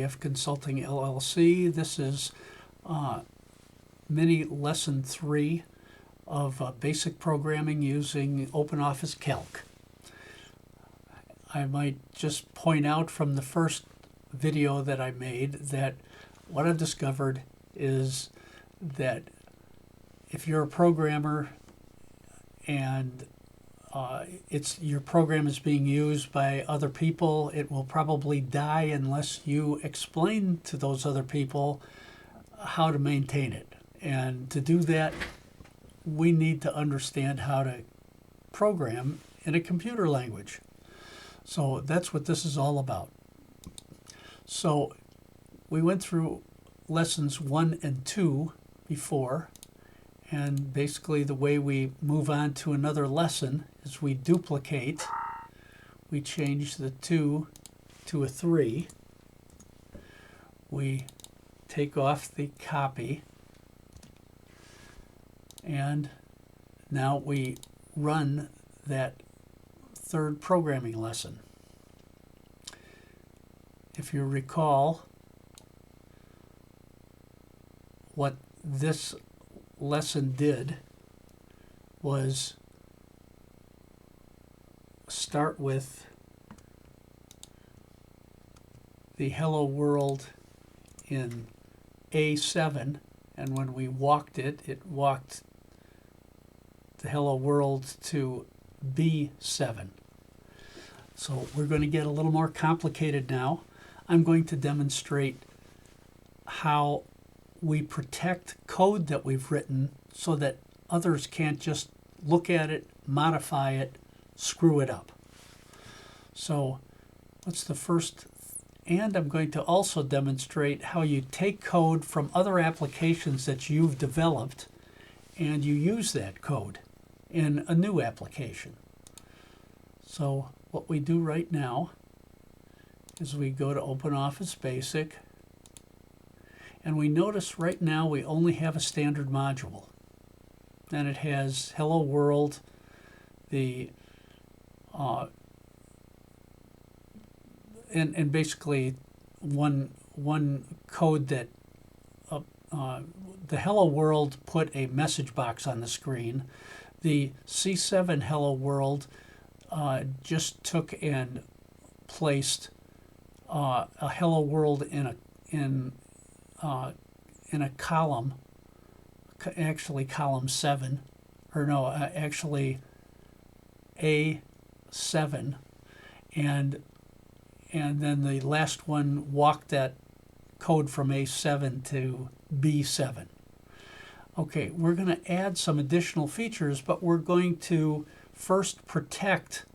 AF Consulting LLC. This is MLesson3 of basic programming using OpenOffice Calc. I might just point out from the first video that I made that what I've discovered is that if you're a programmer and your program is being used by other people, it will probably die unless you explain to those other people how to maintain it. And to do that, we need to understand how to program in a computer language. So that's what this is all about. So we went through lessons 1 and 2 before, and basically the way we move on to another lesson is we duplicate. We change the 2 to a 3. We take off the copy, and now we run that third programming lesson. If you recall, what this lesson did was start with the hello world in A7, and when we walked it, it walked the hello world to B7. So we're going to get a little more complicated now. I'm going to demonstrate how we protect code that we've written so that others can't just look at it, modify it, screw it up. So what's the first? And I'm going to also demonstrate how you take code from other applications that you've developed and you use that code in a new application. So what we do right now is we go to OpenOffice Basic, and we notice right now we only have a standard module. And it has hello world, the and basically one code that the hello world put a message box on the screen. The C7 hello world just took and placed a hello world in a column, actually column 7, or no, actually A7, and then the last one walked that code from A7 to B7. Okay, we're going to add some additional features, but we're going to first protect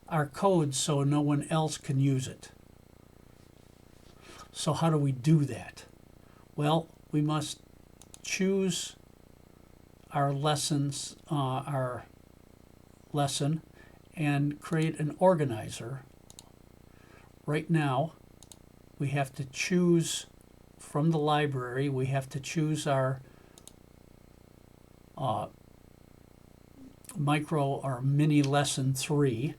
our code so no one else can use it. So how do we do that? Well, we must choose our lessons, our lesson, and create an organizer. Right now, we have to choose from the library, we have to choose our MLesson3,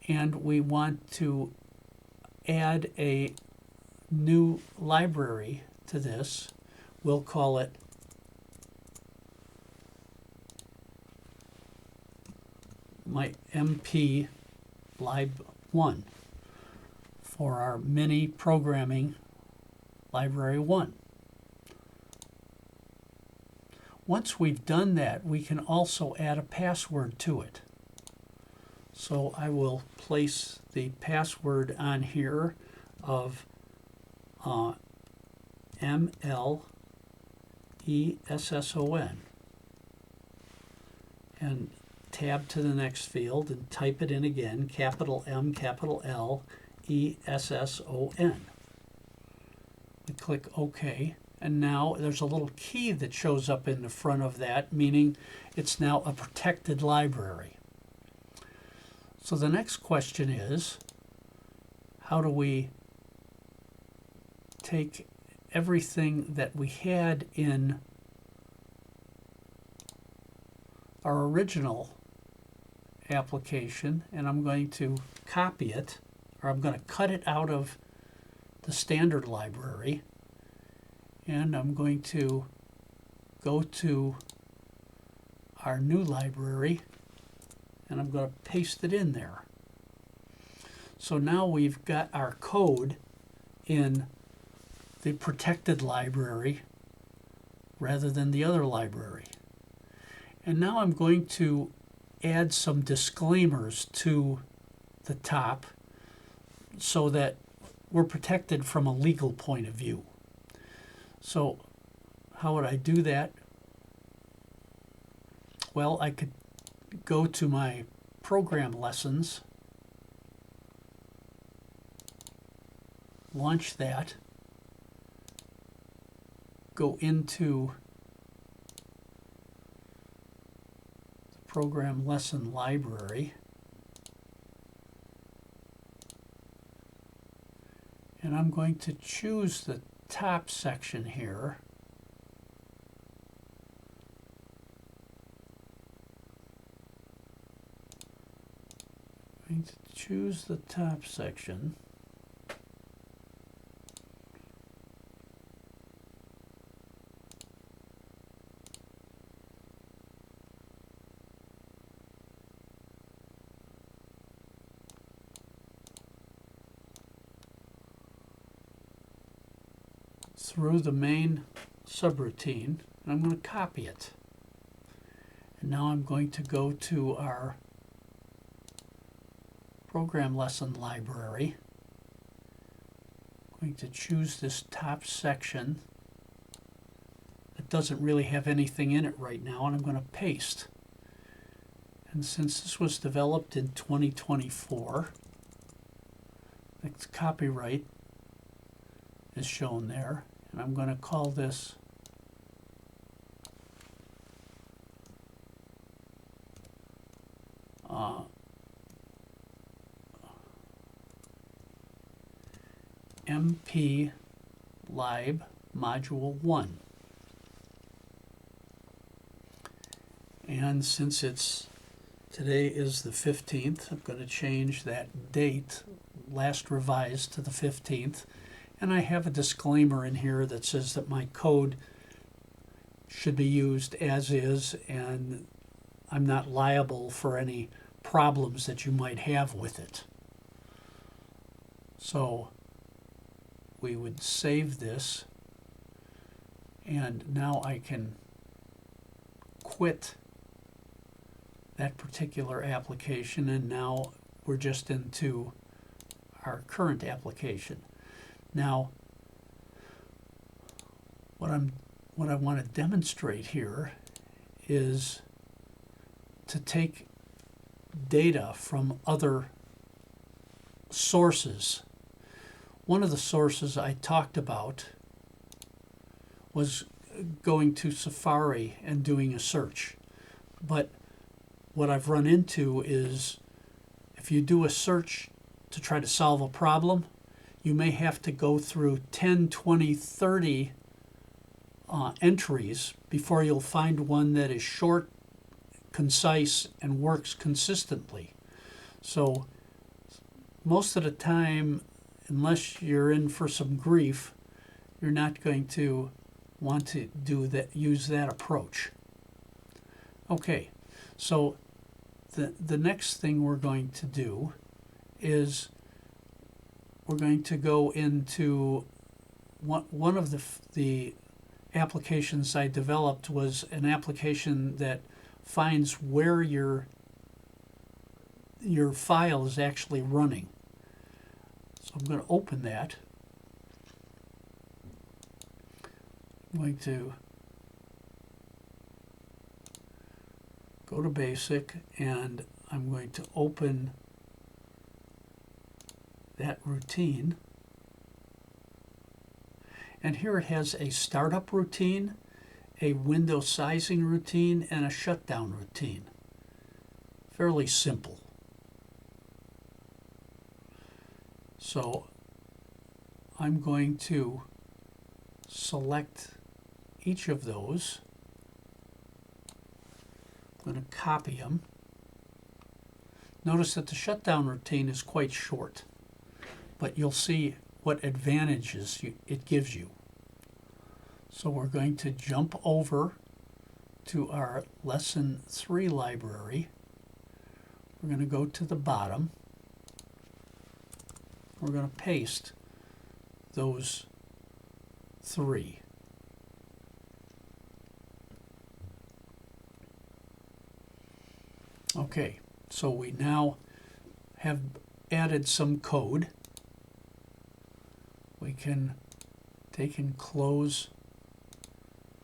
and we want to add a new library to this. We'll call it my MP Lib 1 for our mini programming library 1. Once we've done that, we can also add a password to it. So I will place the password on here of MLesson, and tab to the next field and type it in again, capital M, capital L, ESSON. We click OK, and now there's a little key that shows up in the front of that, meaning it's now a protected library. So the next question is, how do we take everything that we had in our original application, and I'm going to copy it, or I'm going to cut it out of the standard library, and I'm going to go to our new library, and I'm going to paste it in there. So now we've got our code in the protected library rather than the other library. And now I'm going to add some disclaimers to the top so that we're protected from a legal point of view. So how would I do that? Well, I could go to my program lessons, launch that, go into the program lesson library, and I'm going to choose the top section here. I'm going to choose the top section. Through the main subroutine, and I'm going to copy it. And now I'm going to go to our program lesson library. I'm going to choose this top section that doesn't really have anything in it right now, and I'm going to paste. And since this was developed in 2024, the copyright is shown there. And I'm going to call this MP Lib Module 1. And since today is the 15th, I'm going to change that date, last revised, to the 15th. And I have a disclaimer in here that says that my code should be used as is, and I'm not liable for any problems that you might have with it. So we would save this, and now I can quit that particular application, and now we're just into our current application. Now, what I want to demonstrate here is to take data from other sources. One of the sources I talked about was going to Safari and doing a search. But what I've run into is if you do a search to try to solve a problem, you may have to go through 10, 20, 30 entries before you'll find one that is short, concise, and works consistently. So most of the time, unless you're in for some grief, you're not going to want to use that approach. Okay, so the next thing we're going to do is we're going to go into one of the applications I developed was an application that finds where your file is actually running. So I'm going to open that. I'm going to go to Basic, and I'm going to open that routine. And here it has a startup routine, a window sizing routine, and a shutdown routine. Fairly simple. So I'm going to select each of those. I'm going to copy them. Notice that the shutdown routine is quite short, but you'll see what advantages it gives you. So we're going to jump over to our Lesson 3 library. We're going to go to the bottom. We're going to paste those 3. Okay, so we now have added some code. We can take and close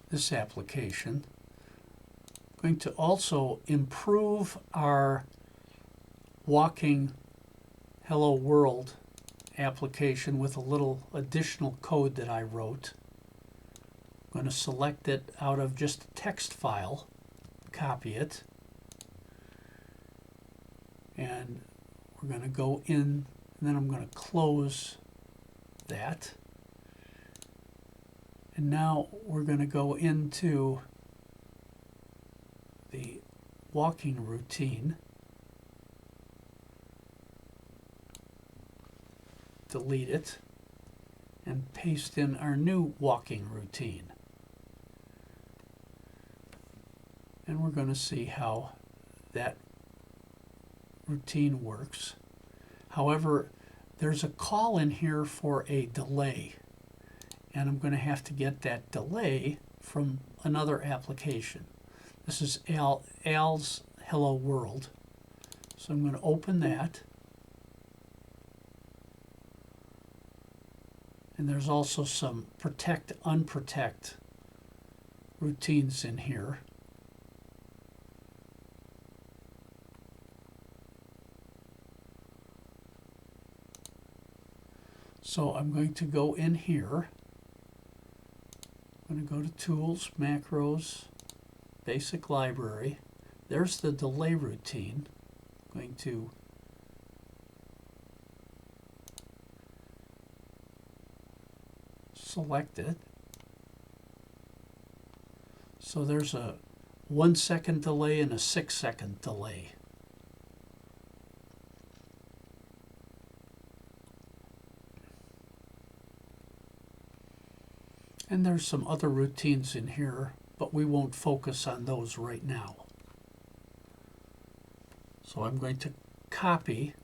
this application. I'm going to also improve our walking Hello World application with a little additional code that I wrote. I'm going to select it out of just a text file, copy it, and we're going to go in, and then I'm going to close that. And now we're going to go into the walking routine, delete it, and paste in our new walking routine. And we're going to see how that routine works. However, there's a call in here for a delay, and I'm going to have to get that delay from another application. This is Al's Hello World. So I'm going to open that. And there's also some protect, unprotect routines in here. So I'm going to go in here. I'm going to go to Tools, Macros, Basic Library. There's the delay routine. I'm going to select it. So there's a 1 second delay and a 6 second delay. And there's some other routines in here, but we won't focus on those right now. So I'm going to copy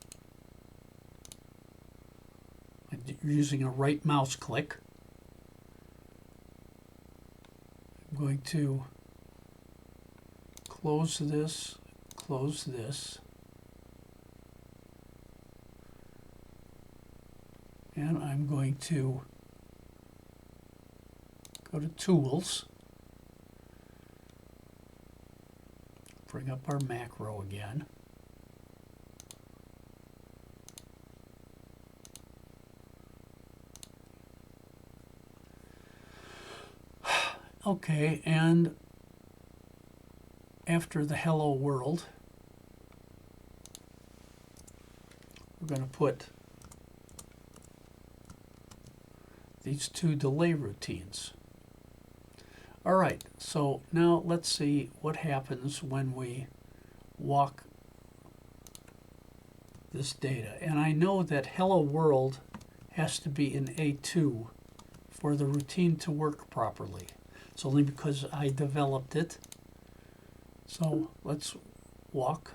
using a right mouse click. I'm going to close this, and I'm going to go to Tools, bring up our macro again. Okay, and after the Hello World, we're going to put these 2 delay routines. All right, so now let's see what happens when we walk this data. And I know that Hello World has to be in A2 for the routine to work properly. It's only because I developed it. So let's walk.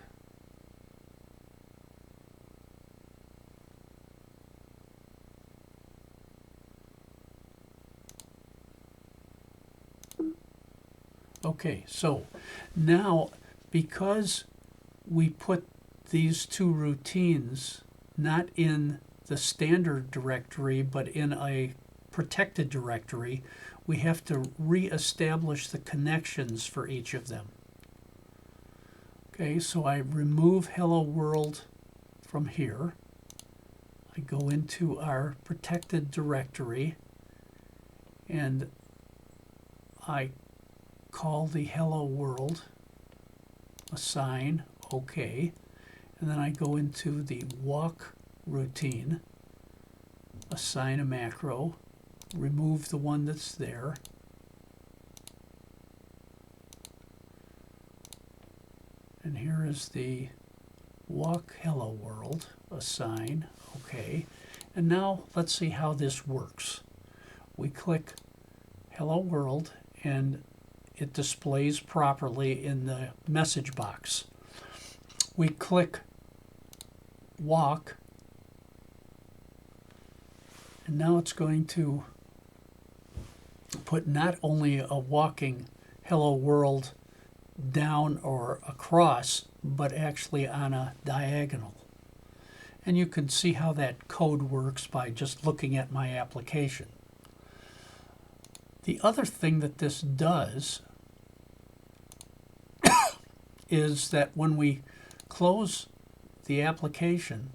Okay, so now because we put these 2 routines not in the standard directory but in a protected directory, we have to re-establish the connections for each of them. Okay, so I remove Hello World from here. I go into our protected directory and I call the Hello World, assign, OK, and then I go into the walk routine, assign a macro, remove the one that's there, and here is the walk Hello World, assign, OK, And now let's see how this works. We click Hello World and it displays properly in the message box. We click Walk and now it's going to put not only a walking Hello World down or across, but actually on a diagonal. And you can see how that code works by just looking at my application. The other thing that this does is that when we close the application,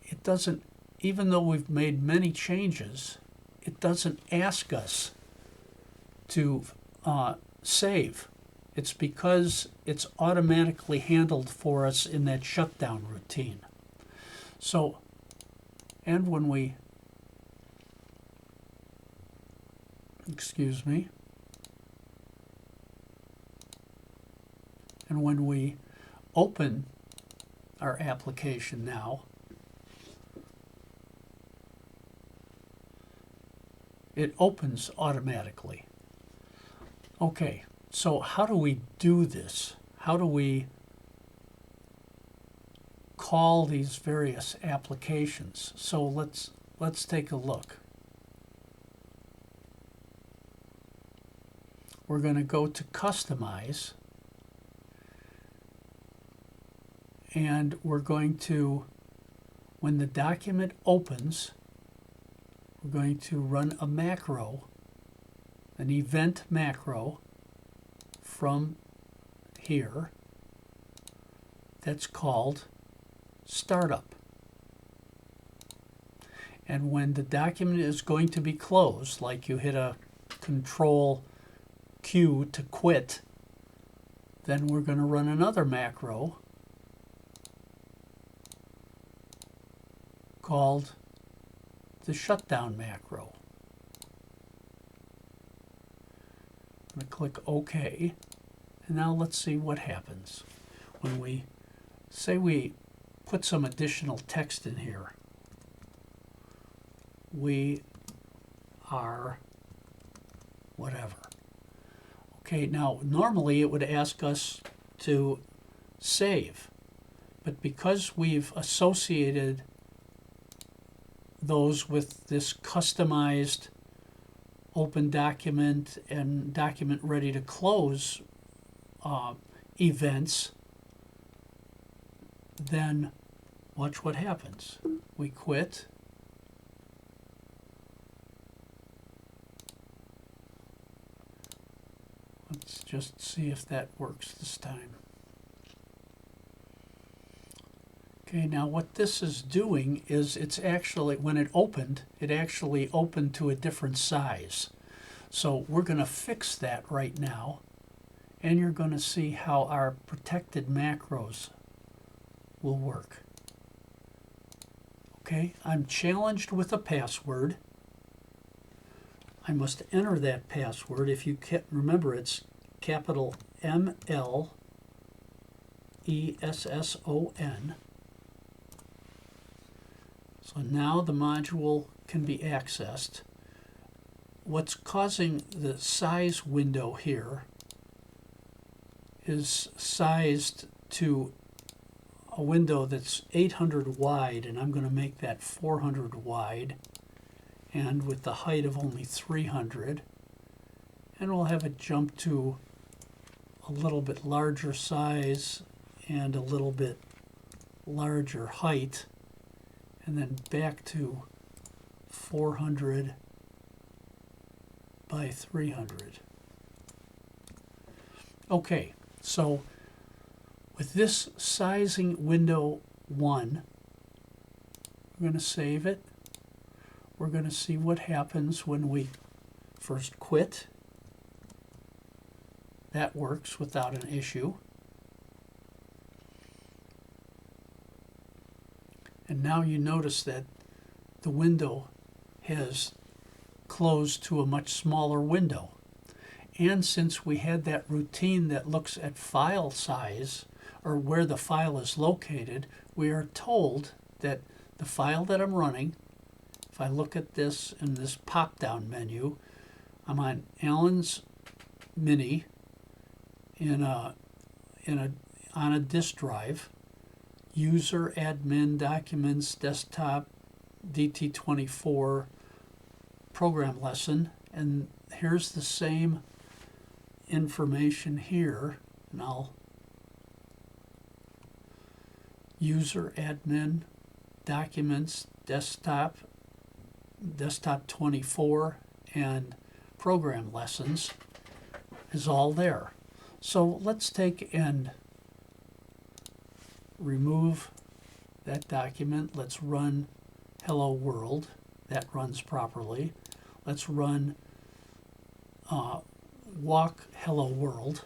it doesn't, even though we've made many changes, it doesn't ask us to save. It's because it's automatically handled for us in that shutdown routine. So, and when we, excuse me, and when we open our application now, it opens automatically. Okay, so how do we do this? How do we call these various applications? So let's take a look. We're going to go to Customize, and we're going to, when the document opens, we're going to run a macro, an event macro from here that's called Startup. And when the document is going to be closed, like you hit a Control Q to quit, then we're going to run another macro called the shutdown macro. I'm going to click OK. And now let's see what happens when we say we put some additional text in here. We are whatever. Okay, now normally it would ask us to save, but because we've associated those with this customized open document and document ready to close events, then watch what happens. We quit. Let's just see if that works this time. Okay, now what this is doing is it's actually, when it opened, it actually opened to a different size. So we're going to fix that right now, and you're going to see how our protected macros will work. Okay, I'm challenged with a password. I must enter that password. If you can't remember, it's capital MLesson. So now the module can be accessed. What's causing the size window here is sized to a window that's 800 wide, and I'm going to make that 400 wide, and with the height of only 300. And we'll have it jump to a little bit larger size and a little bit larger height, and then back to 400 by 300. Okay, so with this sizing window 1, we're going to save it. We're going to see what happens when we first quit. That works without an issue. And now you notice that the window has closed to a much smaller window. And since we had that routine that looks at file size, or where the file is located, we are told that the file that I'm running, if I look at this in this pop-down menu, I'm on Allen's Mini on a disk drive, user, admin, documents, desktop, DT24, program lesson, and here's the same information here, and I'll user, admin, documents, desktop 24, and program lessons is all there. So let's take and remove that document. Let's run Hello World. That runs properly. Let's run walk Hello World.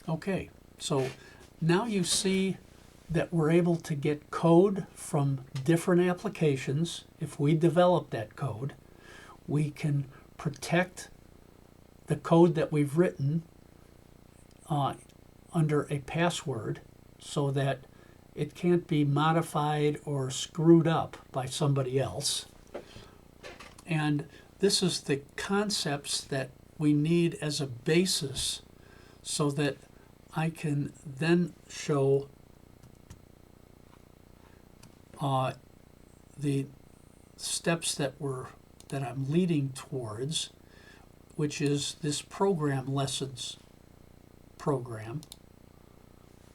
Okay, so now you see that we're able to get code from different applications. If we develop that code, we can protect the code that we've written under a password so that it can't be modified or screwed up by somebody else. And this is the concepts that we need as a basis so that I can then show the steps that I'm leading towards, which is this program lessons program.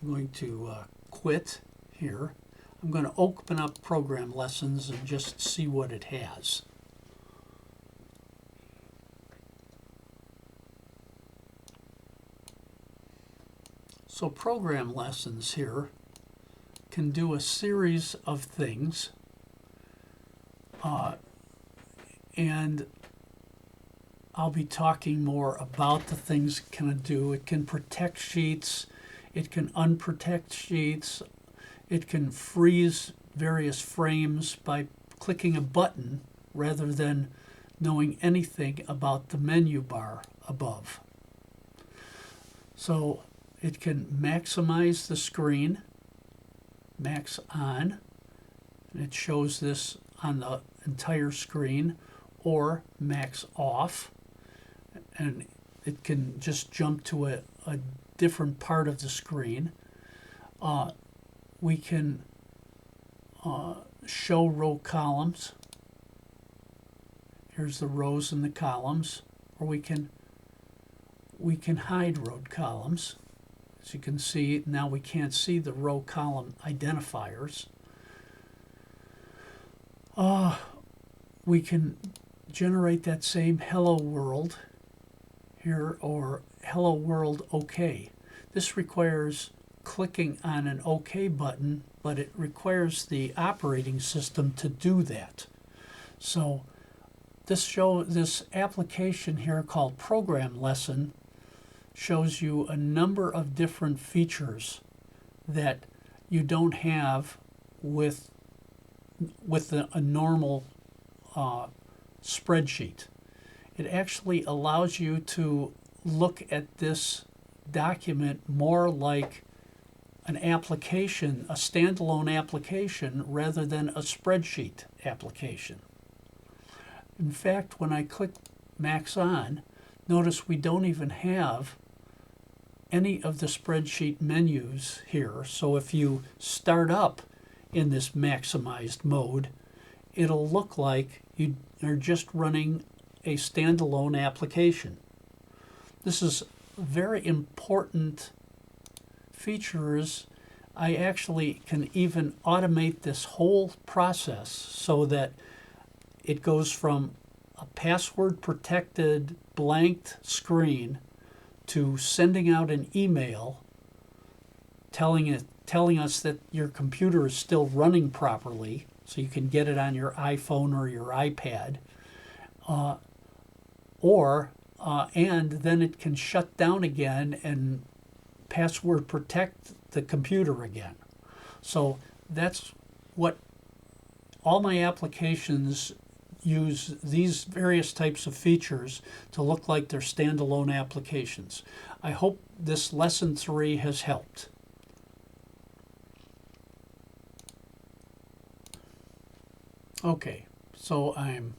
I'm going to quit here. I'm going to open up program lessons and just see what it has. So program lessons here can do a series of things, and I'll be talking more about the things it can do. It can protect sheets, it can unprotect sheets, it can freeze various frames by clicking a button rather than knowing anything about the menu bar above. So it can maximize the screen, max on, and it shows this on the entire screen, or max off, and it can just jump to a different part of the screen. We can show row columns. Here's the rows and the columns, or we can hide row columns. As you can see, now we can't see the row column identifiers. We can generate that same hello world here, or hello world OK. This requires clicking on an OK button, but it requires the operating system to do that. So this application here called Program Lesson shows you a number of different features that you don't have with a normal spreadsheet. It actually allows you to look at this document more like an application, a standalone application, rather than a spreadsheet application. In fact, when I click Max On, notice we don't even have any of the spreadsheet menus here. So if you start up in this maximized mode, it'll look like you are just running a standalone application. This is a very important features. I actually can even automate this whole process so that it goes from a password protected blanked screen to sending out an email telling us that your computer is still running properly, so you can get it on your iPhone or your iPad, and then it can shut down again and password protect the computer again. So that's what all my applications use these various types of features to look like they're standalone applications. I hope this lesson 3 has helped. Okay, so I'm